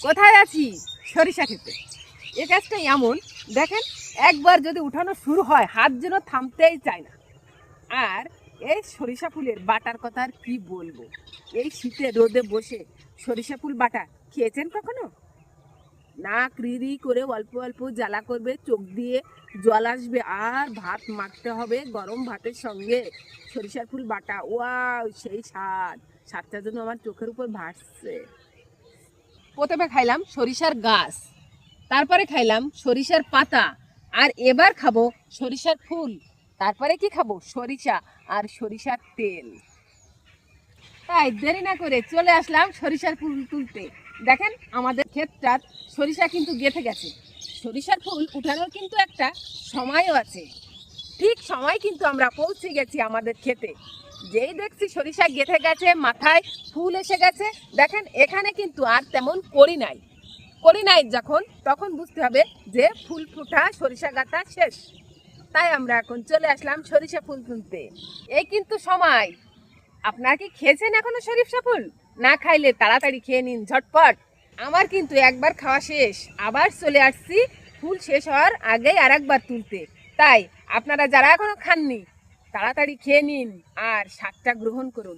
কোথায় আছি? সরিষা ক্ষেতে। এ গাছটা এমন, দেখেন, একবার যদি উঠানো শুরু হয় হাত যেন থামতেই চায় না। আর এই সরিষা ফুলের বাটার কথা আর কি বলবো। এই শীতে রোদে বসে সরিষা ফুল বাটা খেয়েছেন কখনো? নাক রিরি করে অল্প অল্প জ্বালা করবে, চোখ দিয়ে জল আসবে, আর ভাত মাখতে হবে গরম ভাতের সঙ্গে সরিষার ফুল বাটা। ওয়াও, সেই স্বাদটা যেন আমার চোখের উপর ভাসছে। প্রথমে খাইলাম সরিষার গাছ, তারপরে খাইলাম সরিষার পাতা, আর এবার খাবো সরিষার ফুল। তারপরে কি খাবো? সরিষা আর সরিষার তেল। তাই দেরি না করে চলে আসলাম সরিষার ফুল তুলতে। দেখেন, আমাদের ক্ষেতটার সরিষা কিন্তু গেঁথে গেছে। সরিষার ফুল উঠানোর কিন্তু একটা সময়ও আছে। ঠিক সময় কিন্তু আমরা পৌঁছে গেছি আমাদের ক্ষেতে। যেই দেখছি সরিষা গেঁথে গেছে, মাথায় ফুল এসে গেছে, দেখেন এখানে কিন্তু আর তেমন করি নাই যখন, তখন বুঝতে হবে যে ফুল ফোটা সরিষা গাঁথা শেষ। তাই আমরা এখন চলে আসলাম সরিষা ফুল তুলতে। এই কিন্তু সময়। আপনারা কি খেয়েছেন এখনো সরিষা ফুল? না খাইলে তাড়াতাড়ি খেয়ে নিন ঝটপট। আমার কিন্তু একবার খাওয়া শেষ, আবার চলে আসছি ফুল শেষ হওয়ার আগেই আর একবার তুলতে। তাই আপনারা যারা এখনো খাননি, তাড়াতাড়ি খেয়ে নিন আর স্বাদটা গ্রহণ করুন।